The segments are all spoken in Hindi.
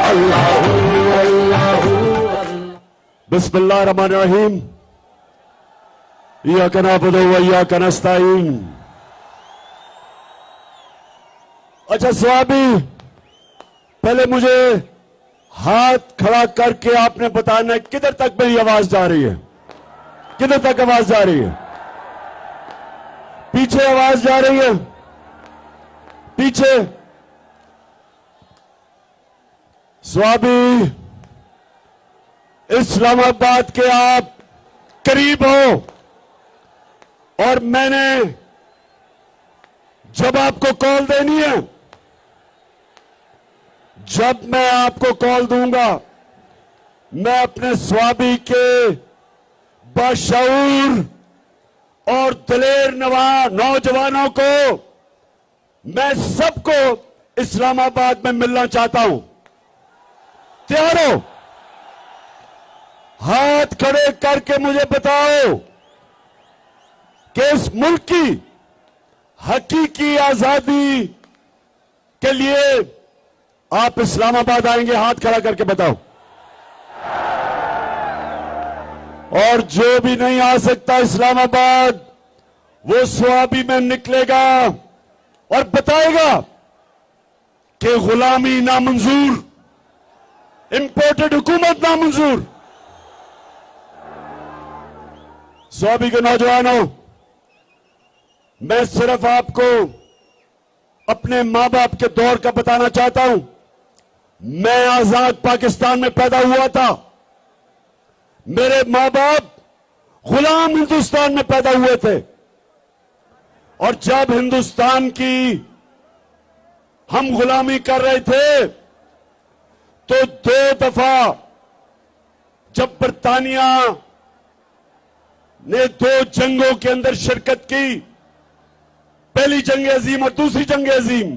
अल्लाहू अल्लाहू बिस्मिल्लाहिर्रहमानिर्रहीम इय्याका नअबुदु व इय्याका नस्तईन। अच्छा स्वामी, पहले मुझे हाथ खड़ा करके आपने बताना है किधर तक मेरी आवाज जा रही है, किधर तक आवाज जा रही है। पीछे आवाज जा रही है, पीछे। स्वामी, इस्लामाबाद के आप करीब हो और मैंने जब आपको कॉल देनी है, जब मैं आपको कॉल दूंगा, मैं अपने स्वामी के बाशऊर और दिलेर नौजवानों को, मैं सबको इस्लामाबाद में मिलना चाहता हूं। तैयार हो? हाथ खड़े करके मुझे बताओ कि इस मुल्क की हकीकी आजादी के लिए आप इस्लामाबाद आएंगे? हाथ खड़ा करके बताओ। और जो भी नहीं आ सकता इस्लामाबाद, वो स्वाबी में निकलेगा और बताएगा कि गुलामी नामंजूर, इंपोर्टेड हुकूमत नामंजूर। स्वाबी के नौजवानों, मैं सिर्फ आपको अपने मां बाप के दौर का बताना चाहता हूं। मैं आजाद पाकिस्तान में पैदा हुआ था, मेरे मां बाप गुलाम हिंदुस्तान में पैदा हुए थे। और जब हिंदुस्तान की हम गुलामी कर रहे थे तो 2 दफा जब बरतानिया ने 2 जंगों के अंदर शिरकत की, पहली जंग अजीम और दूसरी जंग अजीम,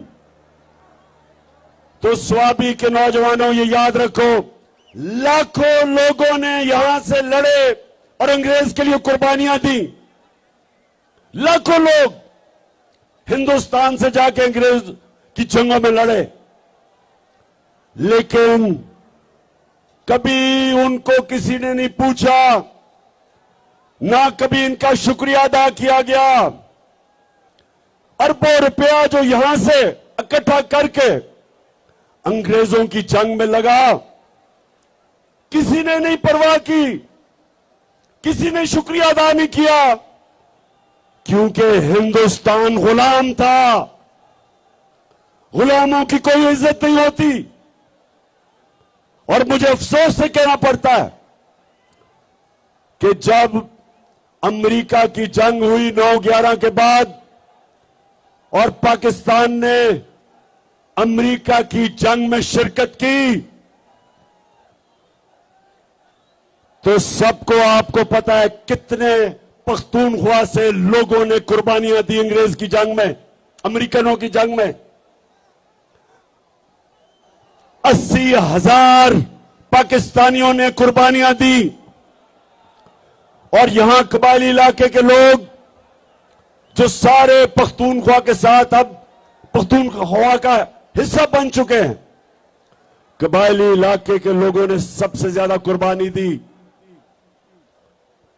तो स्वाबी के नौजवानों ये याद रखो, लाखों लोगों ने यहां से लड़े और अंग्रेज के लिए कुर्बानियां दी। लाखों लोग हिंदुस्तान से जाके अंग्रेज की जंगों में लड़े, लेकिन कभी उनको किसी ने नहीं पूछा, ना कभी इनका शुक्रिया अदा किया गया। अरबों रुपया जो यहां से इकट्ठा करके अंग्रेजों की जंग में लगा, किसी ने नहीं परवाह की, किसी ने शुक्रिया अदा नहीं किया, क्योंकि हिंदुस्तान गुलाम था। गुलामों की कोई इज्जत नहीं होती। और मुझे अफसोस से कहना पड़ता है कि जब अमेरिका की जंग हुई 9/11 के बाद और पाकिस्तान ने अमेरिका की जंग में शिरकत की, तो सबको आपको पता है कितने पख्तूनख्वा से लोगों ने कुर्बानियां दी अंग्रेज की जंग में, अमेरिकनों की जंग में। 80,000 पाकिस्तानियों ने कुर्बानियां दी। और यहां कबायली इलाके के लोग जो सारे पख्तूनख्वा के साथ अब पख्तूनख्वा का हिस्सा बन चुके हैं, कबायली इलाके के लोगों ने सबसे ज्यादा कुर्बानी दी।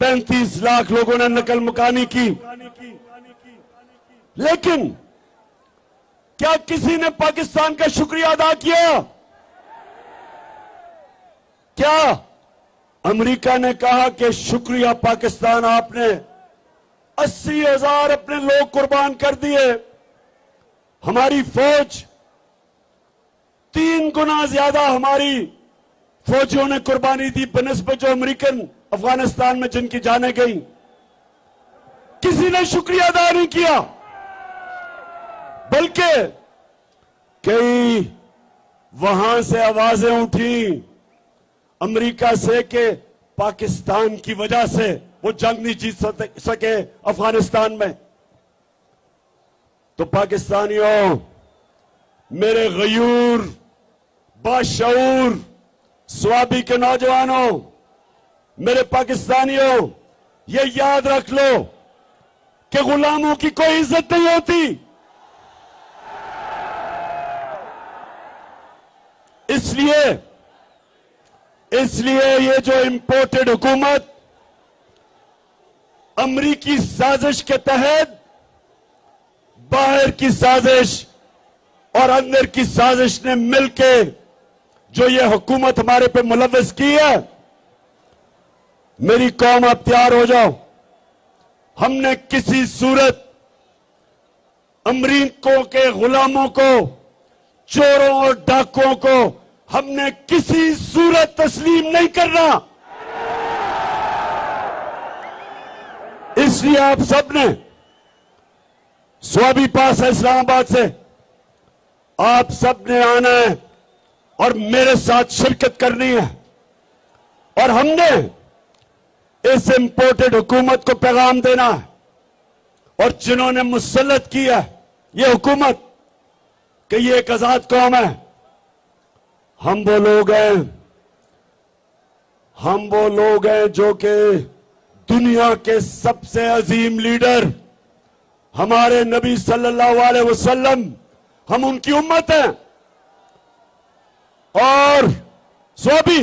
35 लाख लोगों ने नकल मुकानी की। लेकिन क्या किसी ने पाकिस्तान का शुक्रिया अदा किया? क्या अमेरिका ने कहा कि शुक्रिया पाकिस्तान, आपने 80,000 अपने लोग कुर्बान कर दिए, हमारी फौज 3 गुना ज्यादा हमारी फौजियों ने कुर्बानी दी बनिस्बत जो अमेरिकन अफगानिस्तान में जिनकी जाने गई। किसी ने शुक्रिया अदा नहीं किया, बल्कि कई वहां से आवाजें उठी अमेरिका से कि पाकिस्तान की वजह से वो जंग नहीं जीत सके अफगानिस्तान में। तो पाकिस्तानियों, मेरे गयूर बाशऊर स्वाबी के नौजवानों, मेरे पाकिस्तानियों, ये याद रख लो कि गुलामों की कोई इज्जत नहीं होती। इसलिए ये जो इंपोर्टेड हुकूमत अमरीकी साजिश के तहत बाहर की साजिश और अंदर की साजिश ने मिलके जो ये हुकूमत हमारे पे मुलव्वस की है, मेरी कौम आप तैयार हो जाओ। हमने किसी सूरत अमरीकों के गुलामों को, चोरों और डाकुओं को हमने किसी सूरत तस्लीम नहीं करना। इसलिए आप सबने स्वाबी पास है इस्लामाबाद से, आप सबने आना है और मेरे साथ शिरकत करनी है। और हमने इस इंपोर्टेड हुकूमत को पैगाम देना है, और जिन्होंने मुसल्लत किया ये हुकूमत कि ये एक आजाद कौम है, हम वो लोग हैं जो कि दुनिया के सबसे अजीम लीडर हमारे नबी सल्लल्लाहु अलैहि वसल्लम, हम उनकी उम्मत हैं। और स्वाबी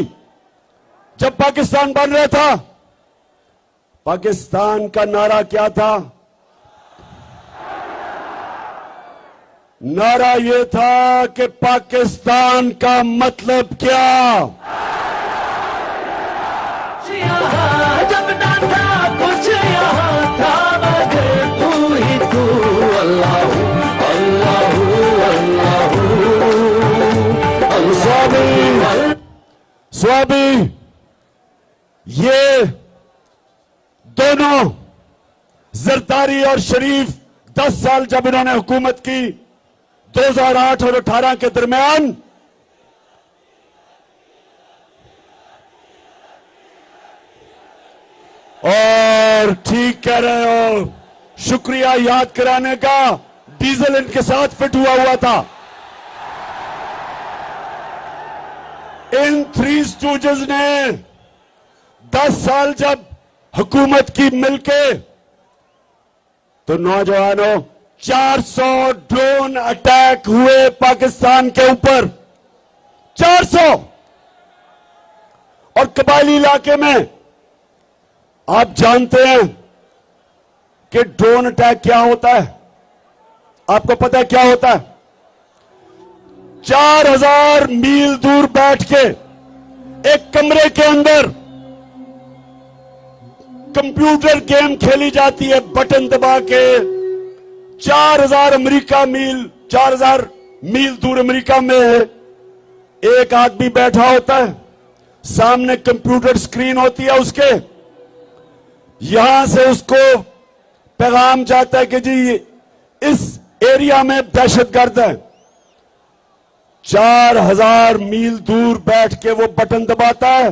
जब पाकिस्तान बन रहा था, पाकिस्तान का नारा क्या था? नारा यह था कि पाकिस्तान का मतलब क्या? जब ना था कुछ यहाँ था मगर तू ही तू, अल्लाह अल्लाह अल्लाह। स्वाबी ये दोनों जरदारी और शरीफ 10 साल जब इन्होंने हुकूमत की 2008 और 18 के दरमियान, और ठीक कह रहे हो, शुक्रिया याद कराने का, डीजल इनके साथ फिट हुआ था। इन थ्री स्टूजेस ने 10 साल जब हुकूमत की मिलके, तो नौजवानों 400 ड्रोन अटैक हुए पाकिस्तान के ऊपर, 400। और कबायली इलाके में आप जानते हैं कि ड्रोन अटैक क्या होता है? आपको पता है क्या होता है? 4000 मील दूर बैठ के एक कमरे के अंदर कंप्यूटर गेम खेली जाती है, बटन दबा के। 4000 मील दूर अमेरिका में एक आदमी बैठा होता है, सामने कंप्यूटर स्क्रीन होती है उसके, यहां से उसको पैगाम जाता है कि जी इस एरिया में दहशतगर्द है। 4000 मील दूर बैठ के वो बटन दबाता है,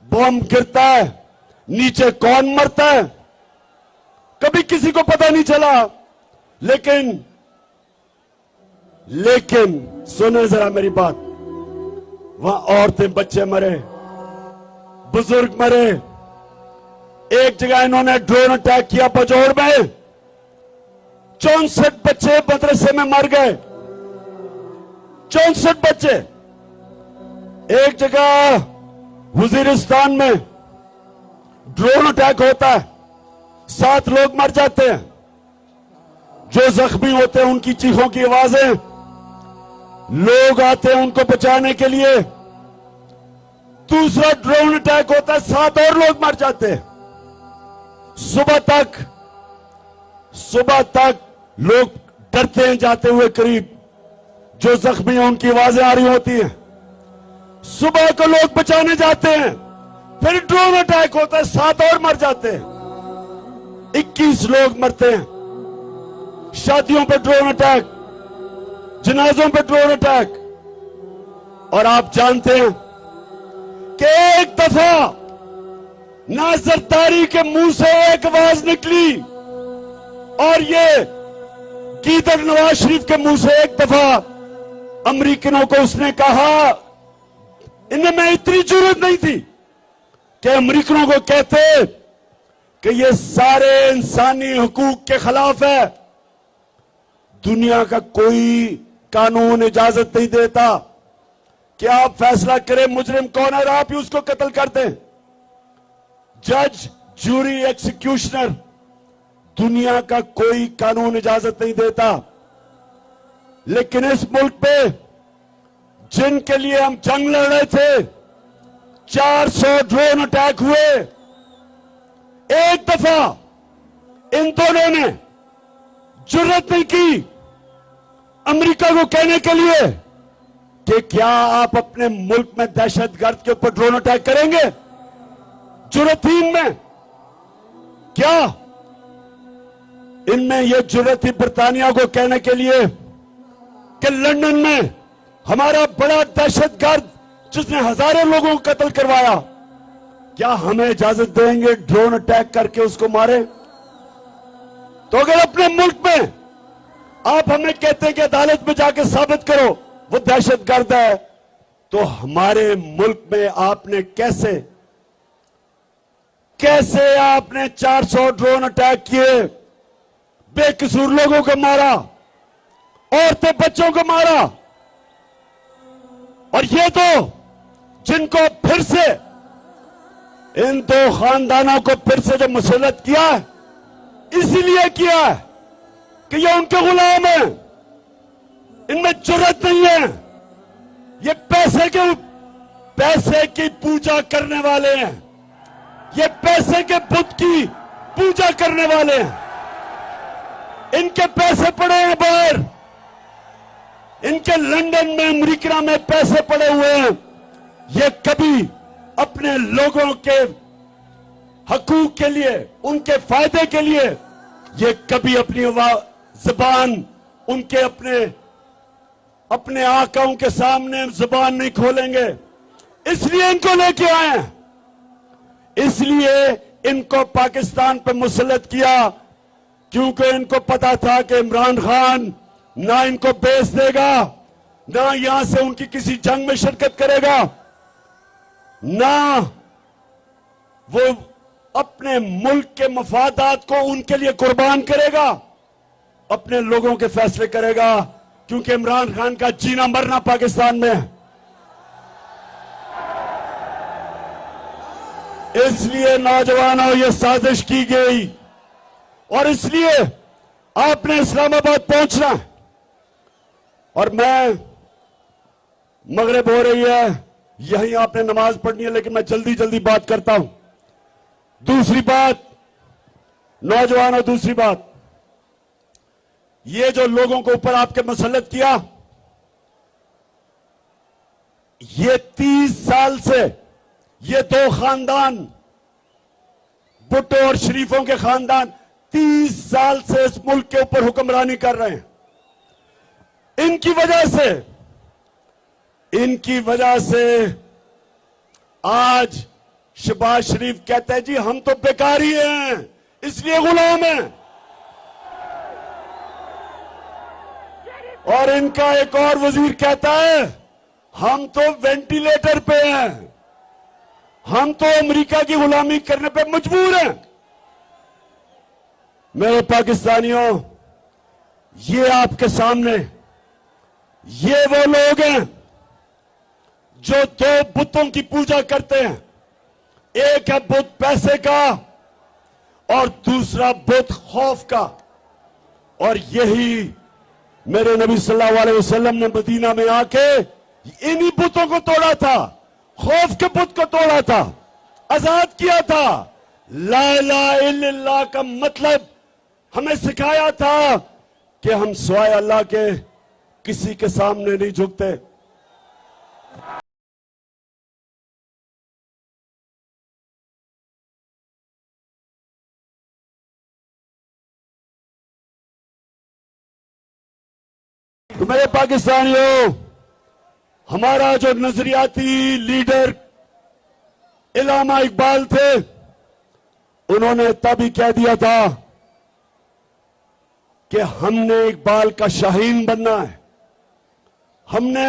बम गिरता है, नीचे कौन मरता है कभी किसी को पता नहीं चला। लेकिन सुने जरा मेरी बात, वहां औरतें बच्चे मरे, बुजुर्ग मरे। एक जगह इन्होंने ड्रोन अटैक किया पजौड़ में, 64 बच्चे मदरसे में मर गए, 64 बच्चे। एक जगह वजीरिस्तान में ड्रोन अटैक होता है, 7 लोग मर जाते हैं। जो जख्मी होते हैं उनकी चीखों की आवाजें, लोग आते हैं उनको बचाने के लिए। दूसरा ड्रोन अटैक होता है, 7 और लोग मर जाते हैं। सुबह तक लोग डरते हैं जाते हुए करीब, जो जख्मी हैं उनकी आवाजें आ रही होती हैं। सुबह को लोग बचाने जाते हैं, फिर ड्रोन अटैक होता है, 7 और मर जाते हैं, 21 लोग मरते हैं। शादियों पे ड्रोन अटैक, जनाजों पे ड्रोन अटैक। और आप जानते हैं कि एक दफा ना जरदारी के मुंह से एक आवाज निकली, और ये गीदड़ नवाज शरीफ के मुंह से एक दफा अमरीकनों को उसने कहा, इनमें इतनी जरूरत नहीं थी कि अमरीकनों को कहते कि ये सारे इंसानी हुकूक के खिलाफ है। दुनिया का कोई कानून इजाजत नहीं देता कि आप फैसला करें मुजरिम कौन है और आप ही उसको कत्ल कर दें। जज, जूरी, एक्सिक्यूशनर, दुनिया का कोई कानून इजाजत नहीं देता। लेकिन इस मुल्क पे जिनके लिए हम जंग लड़ रहे थे, 400 ड्रोन अटैक हुए, एक दफा इन दोनों ने जुर्रत नहीं की अमेरिका को कहने के लिए कि क्या आप अपने मुल्क में दहशतगर्द के ऊपर ड्रोन अटैक करेंगे। जुर्रत थी इनमें क्या? इनमें यह जुर्रत थी बरतानिया को कहने के लिए कि लंदन में हमारा बड़ा दहशतगर्द जिसने हजारों लोगों को कत्ल करवाया, क्या हमें इजाजत देंगे ड्रोन अटैक करके उसको मारे? तो अगर अपने मुल्क में आप हमें कहते हैं कि अदालत में जाके साबित करो वो दहशतगर्द है, तो हमारे मुल्क में आपने कैसे आपने 400 ड्रोन अटैक किए, बेकसूर लोगों को मारा, औरतें बच्चों को मारा, और ये तो जिनको फिर से इन दो खानदानों को फिर से जो मुसल्लत किया है, इसीलिए किया है कि ये उनके गुलाम हैं, इनमें जुर्रत नहीं है, ये पैसे की पूजा करने वाले हैं, ये पैसे के बुत की पूजा करने वाले हैं, इनके पैसे पड़े हैं बाहर, इनके लंदन में, अमेरिका में पैसे पड़े हुए हैं। ये कभी अपने लोगों के हकूक के लिए, उनके फायदे के लिए, ये कभी अपनी जुबान उनके अपने आकाओं के सामने जुबान नहीं खोलेंगे। इसलिए इनको लेके आए हैं, इसलिए इनको पाकिस्तान पे मुसल्लत किया, क्योंकि इनको पता था कि इमरान खान ना इनको बेच देगा, ना यहां से उनकी किसी जंग में शिरकत करेगा, ना वो अपने मुल्क के मफादात को उनके लिए कुर्बान करेगा, अपने लोगों के फैसले करेगा, क्योंकि इमरान खान का जीना मरना पाकिस्तान में है। इसलिए नौजवानों ये साजिश की गई और इसलिए आपने इस्लामाबाद पहुंचना है। और मैं, मगरिब हो रही है, यहीं आपने नमाज पढ़नी है, लेकिन मैं जल्दी जल्दी बात करता हूं। दूसरी बात नौजवानों, दूसरी बात, ये जो लोगों को ऊपर आपके मुसल्लत किया, ये 30 साल से ये दो खानदान, भुट्टो और शरीफों के खानदान 30 साल से इस मुल्क के ऊपर हुक्मरानी कर रहे हैं। इनकी वजह से आज शहबाज शरीफ कहते हैं जी हम तो बेकारी हैं, इसलिए गुलाम हैं। और इनका एक और वजीर कहता है हम तो वेंटिलेटर पे हैं, हम तो अमेरिका की गुलामी करने पे मजबूर हैं। मेरे पाकिस्तानियों, ये आपके सामने ये वो लोग हैं जो दो बुतों की पूजा करते हैं। एक है बुत पैसे का और दूसरा बुत खौफ का। और यही मेरे नबी सल्लल्लाहु अलैहि वसल्लम ने मदीना में आके इन्हीं बुतों को तोड़ा था, खौफ के बुत को तोड़ा था, आजाद किया था। ला इलाहा इल्लल्लाह का मतलब हमें सिखाया था कि हम सिवाय अल्लाह के किसी के सामने नहीं झुकते। तो मेरे पाकिस्तानियों, हमारा जो नजरियाती लीडर इल्लामा इकबाल थे, उन्होंने तब ही कह दिया था कि हमने इकबाल का शाहीन बनना है, हमने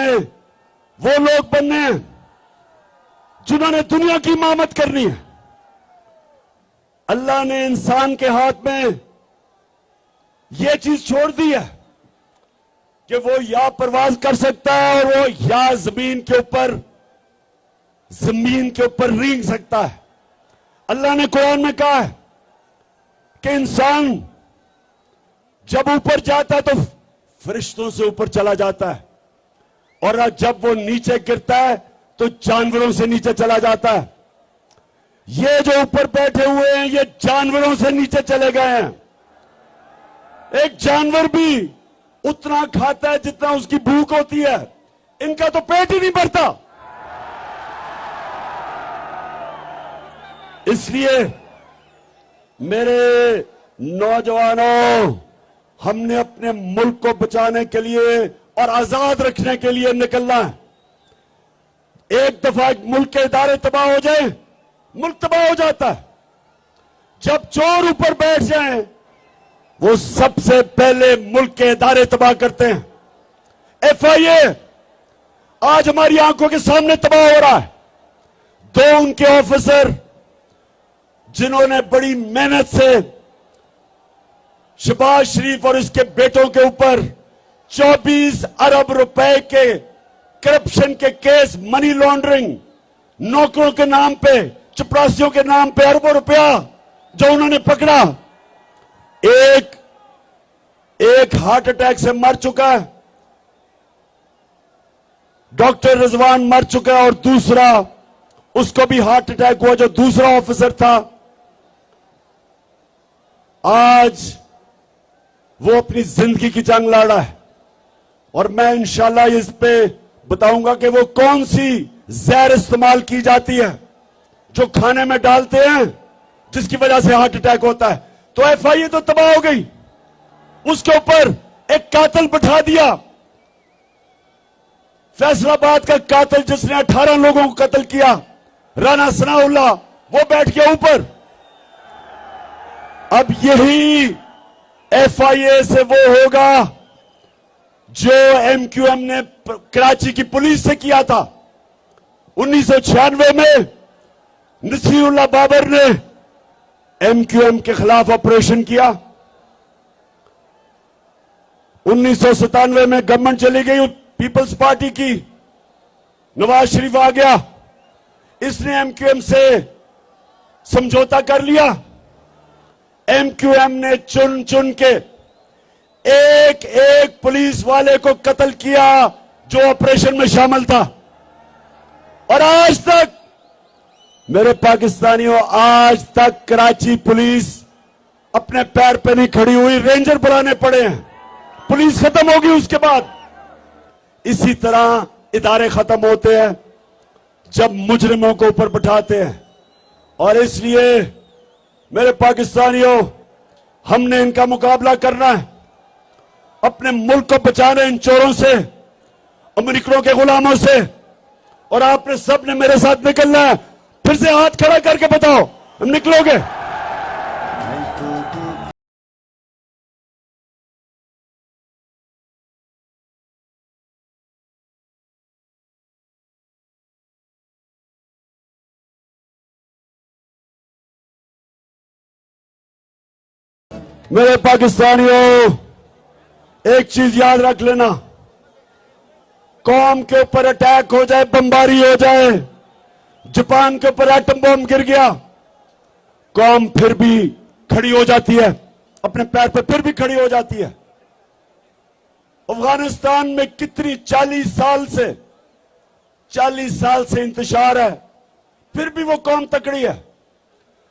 वो लोग बनने हैं जिन्होंने दुनिया की इमामत करनी है। अल्लाह ने इंसान के हाथ में यह चीज छोड़ दी है कि वो या परवाज कर सकता है और वो या जमीन के ऊपर रेंग सकता है। अल्लाह ने कुरान में कहा है कि इंसान जब ऊपर जाता है तो फरिश्तों से ऊपर चला जाता है, और जब वो नीचे गिरता है तो जानवरों से नीचे चला जाता है। ये जो ऊपर बैठे हुए हैं ये जानवरों से नीचे चले गए हैं। एक जानवर भी उतना खाता है जितना उसकी भूख होती है, इनका तो पेट ही नहीं भरता। इसलिए मेरे नौजवानों, हमने अपने मुल्क को बचाने के लिए और आजाद रखने के लिए निकलना है। एक दफा मुल्क के इदारे तबाह हो जाए, मुल्क तबाह हो जाता है। जब चोर ऊपर बैठ जाएं, वो सबसे पहले मुल्क के इदारे तबाह करते हैं। FIA आज हमारी आंखों के सामने तबाह हो रहा है। 2 उनके ऑफिसर जिन्होंने बड़ी मेहनत से शहबाज शरीफ और इसके बेटों के ऊपर 24 अरब रुपए के करप्शन के केस, मनी लॉन्ड्रिंग, नौकरों के नाम पे, चपरासियों के नाम पे अरबों रुपया जो उन्होंने पकड़ा, एक हार्ट अटैक से मर चुका है, डॉक्टर रिजवान मर चुका है, और दूसरा उसको भी हार्ट अटैक हुआ जो दूसरा ऑफिसर था। आज वो अपनी जिंदगी की जंग लड़ रहा है, और मैं इंशाल्लाह इस पे बताऊंगा कि वो कौन सी जहर इस्तेमाल की जाती है जो खाने में डालते हैं जिसकी वजह से हार्ट अटैक होता है। तो FIA तो तबाह हो गई, उसके ऊपर एक कातिल बैठा दिया, फैसलाबाद का कातिल जिसने 18 लोगों को कत्ल किया, राना सनाउल्लाह, वो बैठ गया ऊपर। अब यही FIA से वो होगा जो MQM ने कराची की पुलिस से किया था। 1996 में नसीरुल्लाह बाबर ने MQM के खिलाफ ऑपरेशन किया। 1997 में गवर्नमेंट चली गई पीपल्स पार्टी की, नवाज शरीफ आ गया, इसने MQM से समझौता कर लिया। MQM ने चुन चुन के एक एक पुलिस वाले को कत्ल किया जो ऑपरेशन में शामिल था, और आज तक मेरे पाकिस्तानियों, आज तक कराची पुलिस अपने पैर पे नहीं खड़ी हुई, रेंजर बुलाने पड़े हैं। पुलिस खत्म होगी उसके बाद। इसी तरह इदारे खत्म होते हैं जब मुजरिमों को ऊपर बिठाते हैं, और इसलिए मेरे पाकिस्तानियों, हमने इनका मुकाबला करना है, अपने मुल्क को बचाना इन चोरों से, अमेरिकनों के गुलामों से, और आपने सब ने मेरे साथ निकलना है। फिर से हाथ खड़ा करके बताओ, हम निकलोगे? मेरे पाकिस्तानियों, एक चीज याद रख लेना, कौम के ऊपर अटैक हो जाए, बमबारी हो जाए, जापान के ऊपर एटम बम गिर गया, कौम फिर भी खड़ी हो जाती है, अपने पैर पर फिर भी खड़ी हो जाती है। अफगानिस्तान में कितनी 40 साल से इंतशार है, फिर भी वो कौम तकड़ी है।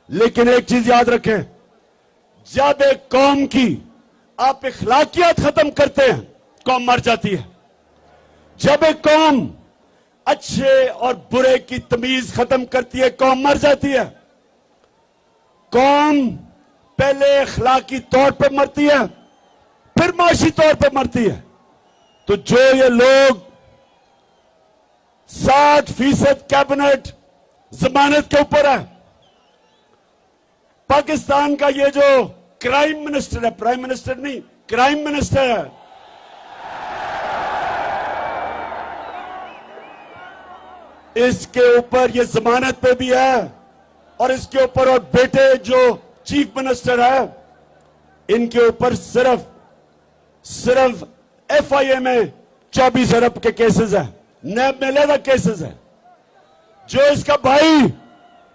लेकिन एक चीज याद रखें, जब एक कौम की आप इखलाकियात खत्म करते हैं, कौम मर जाती है। जब एक कौम अच्छे और बुरे की तमीज खत्म करती है, कौम मर जाती है। कौम पहले इखलाकी तौर पर मरती है, फिर माशी तौर पर मरती है। तो जो ये लोग 60% कैबिनेट जमानत के ऊपर है, पाकिस्तान का ये जो क्राइम मिनिस्टर है, प्राइम मिनिस्टर नहीं, क्राइम मिनिस्टर है, इसके ऊपर ये जमानत पे भी है, और इसके ऊपर और बेटे जो चीफ मिनिस्टर है, इनके ऊपर सिर्फ FIA में 24 अरब के केसेस हैं, नैब में अलग केसेस हैं। जो इसका भाई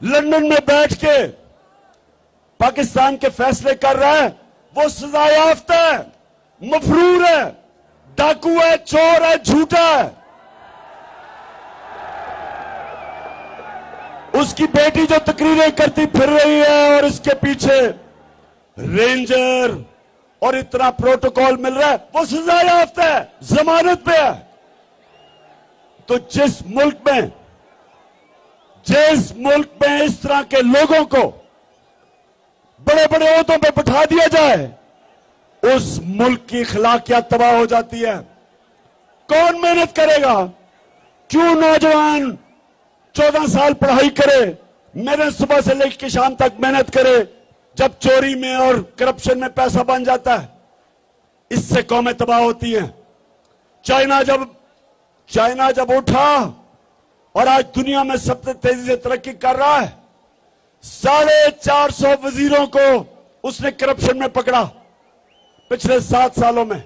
लंदन में बैठ के पाकिस्तान के फैसले कर रहा है, वो सजा याफ्ता है, मफरूर है, डाकू है, चोर है, झूठा है। उसकी बेटी जो तकरीरें करती फिर रही है और इसके पीछे रेंजर और इतना प्रोटोकॉल मिल रहा है, वो सजा याफ्ता है, जमानत पे है। तो जिस मुल्क में इस तरह के लोगों को बड़े बड़े ओहदों पे बिठा दिया जाए, उस मुल्क की अखलाकियात तबाह हो जाती है। कौन मेहनत करेगा? क्यों नौजवान 14 साल पढ़ाई करे, मेहनत सुबह से लेकर शाम तक मेहनत करे, जब चोरी में और करप्शन में पैसा बन जाता है, इससे कौमें तबाह होती हैं। चाइना जब उठा और आज दुनिया में सबसे तेजी से तरक्की कर रहा है, 450 वजीरों को उसने करप्शन में पकड़ा। पिछले 7 सालों में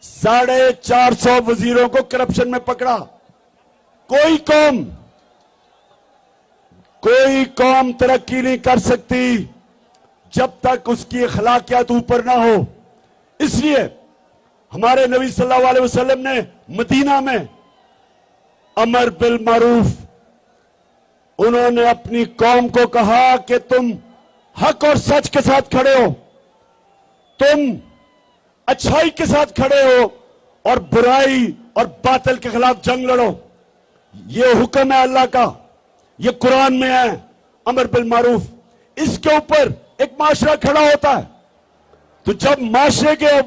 450 वजीरों को करप्शन में पकड़ा। कोई कौम तरक्की नहीं कर सकती जब तक उसकी अखलाकियात ऊपर ना हो। इसलिए हमारे नबी सल्लल्लाहु अलैहि वसल्लम ने मदीना में अमर बिल मारूफ, उन्होंने अपनी कौम को कहा कि तुम हक और सच के साथ खड़े हो, तुम अच्छाई के साथ खड़े हो और बुराई और बातिल के खिलाफ जंग लड़ो। ये हुक्म है अल्लाह का, ये कुरान में है, अमर बिल मारूफ। इसके ऊपर एक माशरा खड़ा होता है। तो जब माशरे के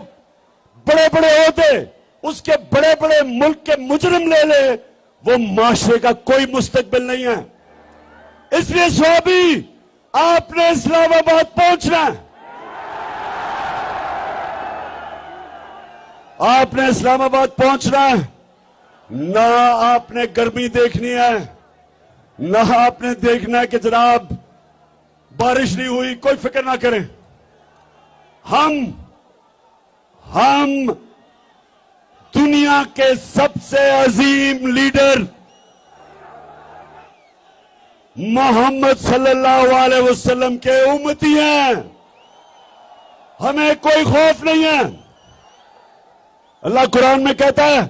बड़े बड़े ओहदे उसके बड़े बड़े मुल्क के मुजरिम ले ले, वो माशरे का कोई मुस्तकबिल नहीं है। इसलिए स्वाबी, आपने इस्लामाबाद पहुंचना है, आपने इस्लामाबाद पहुंचना है। ना आपने गर्मी देखनी है, ना आपने देखना है कि जनाब बारिश नहीं हुई, कोई फिक्र ना करें। हम दुनिया के सबसे अजीम लीडर मोहम्मद सल्लल्लाहु अलैहि वसल्लम के उम्मती हैं। हमें कोई खौफ नहीं है। अल्लाह कुरान में कहता है,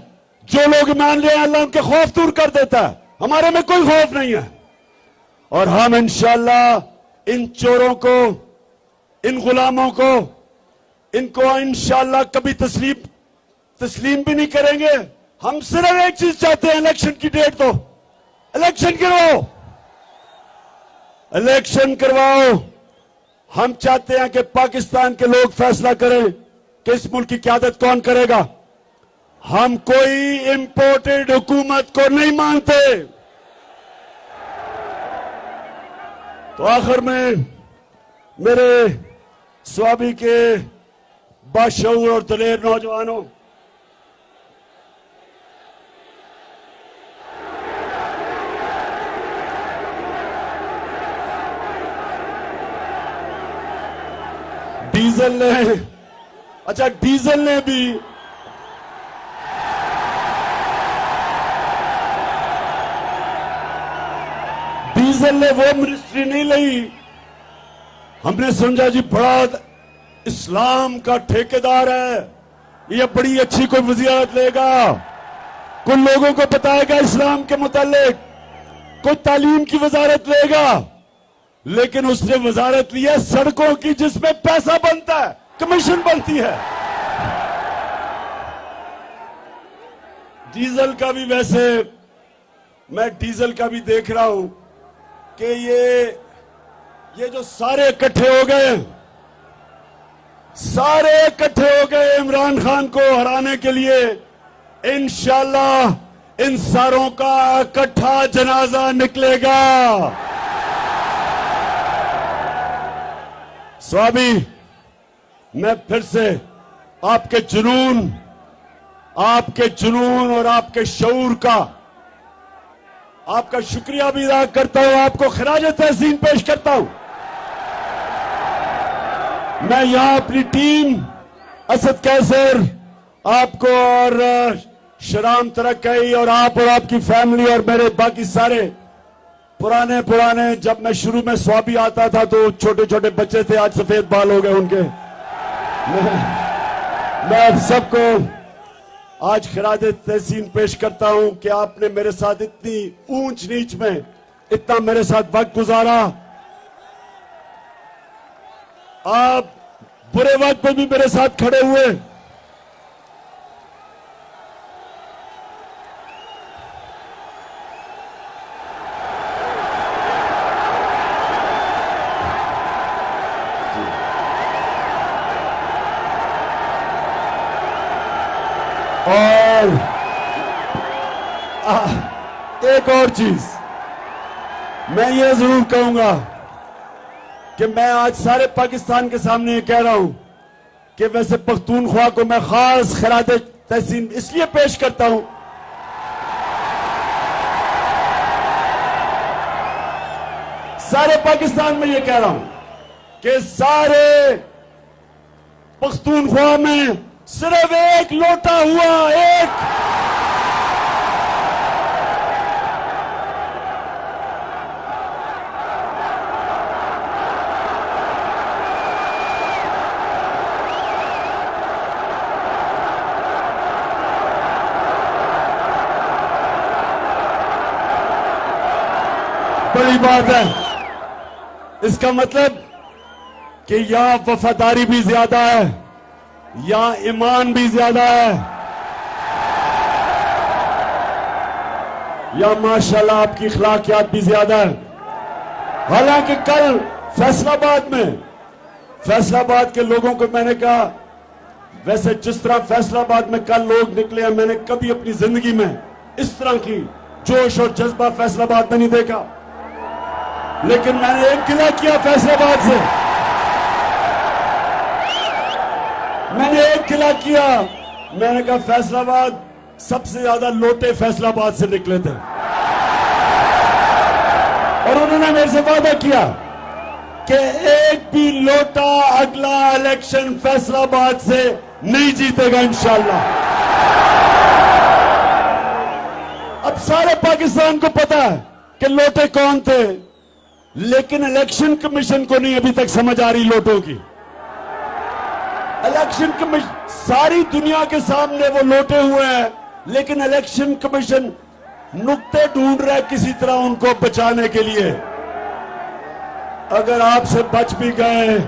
जो लोग मान ले अल्लाह उनके खौफ दूर कर देता है। हमारे में कोई खौफ नहीं है। और हम इंशाअल्लाह इन चोरों को, इन गुलामों को, इनको इंशाअल्लाह कभी तस्लीम भी नहीं करेंगे। हम सिर्फ एक चीज चाहते हैं, इलेक्शन की डेट दो, इलेक्शन करवाओ, इलेक्शन करवाओ। हम चाहते हैं कि पाकिस्तान के लोग फैसला करें कि इस मुल्क की क़यादत कौन करेगा। हम कोई इंपोर्टेड हुकूमत को नहीं मानते। तो आखिर में मेरे स्वाबी के बाशऊर और दलेर नौजवानों, डीजल ने वो मिनिस्ट्री नहीं ली। हमने समझा जी बड़ा इस्लाम का ठेकेदार है, ये बड़ी अच्छी कोई वज़ीरत लेगा, कुछ लोगों को बताएगा इस्लाम के मुतालिक, कोई तालीम की वजारत लेगा। लेकिन उसने वजारत ली है सड़कों की, जिसमें पैसा बनता है, कमीशन बनती है। डीजल का भी, वैसे मैं डीजल का भी देख रहा हूं कि ये जो सारे इकट्ठे हो गए, इमरान खान को हराने के लिए, इंशाअल्लाह इन सारों का इकट्ठा जनाजा निकलेगा। स्वामी, मैं फिर से आपके जुनून और आपके शऊर का आपका शुक्रिया भी अदा करता हूं, आपको खराज तहसीन पेश करता हूं। मैं यहां अपनी टीम, असद कैसर आपको और शराम तरक्की और आपकी फैमिली और मेरे बाकी सारे पुराने जब मैं शुरू में स्वाबी आता था तो छोटे छोटे बच्चे थे, आज सफेद बाल हो गए उनके। मैं आप सबको आज खिराज तहसीन पेश करता हूं कि आपने मेरे साथ इतनी ऊंच नीच में इतना मेरे साथ वक्त गुजारा। आप बुरे वक्त में भी मेरे साथ खड़े हुए। और एक और चीज मैं ये जरूर कहूंगा कि मैं आज सारे पाकिस्तान के सामने ये कह रहा हूं कि वैसे पख्तूनख्वा को मैं खास खिराज तहसीन इसलिए पेश करता हूं, सारे पाकिस्तान में ये कह रहा हूं कि सारे पख्तूनख्वा में सिर्फ एक लोटा हुआ, एक बड़ी बात है। इसका मतलब कि यहां वफादारी भी ज्यादा है, यहां ईमान भी ज्यादा है, या माशाल्लाह आपकी अखलाकियात भी ज्यादा है। हालांकि कल फैसलाबाद के लोगों को मैंने कहा, वैसे जिस तरह फैसलाबाद में कल लोग निकले हैं, मैंने कभी अपनी जिंदगी में इस तरह की जोश और जज्बा फैसलाबाद में नहीं देखा। लेकिन मैंने एक गिला किया फैसलाबाद से, मैंने एक गिला किया, मैंने कहा फैसलाबाद सबसे ज्यादा लोटे फैसलाबाद से निकले थे। और उन्होंने मेरे से वादा किया कि एक भी लोटा अगला इलेक्शन फैसलाबाद से नहीं जीतेगा इंशाल्लाह। अब सारे पाकिस्तान को पता है कि लोटे कौन थे, लेकिन इलेक्शन कमीशन को नहीं अभी तक समझ आ रही लोटों की। इलेक्शन कमीशन सारी दुनिया के सामने वो लोटे हुए हैं, लेकिन इलेक्शन कमीशन नुक्ते ढूंढ रहा है किसी तरह उनको बचाने के लिए। अगर आपसे बच भी गए,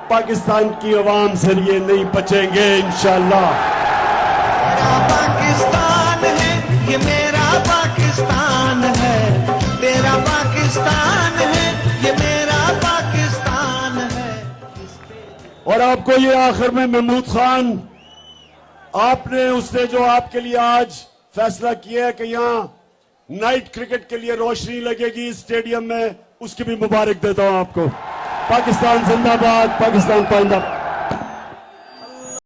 पाकिस्तान की आवाम से ये नहीं बचेंगे इंशाल्लाह। मेरा पाकिस्तान है, ये मेरा पाकिस्तान है, तेरा पाकिस्तान है, ये मेरा पाकिस्तान है। और आपको ये आखिर में महमूद खान, आपने उसने जो आपके लिए आज फैसला किया है कि यहां नाइट क्रिकेट के लिए रोशनी लगेगी स्टेडियम में, उसकी भी मुबारक देता हूं आपको। पाकिस्तान जिंदाबाद, पाकिस्तान पाइंदा।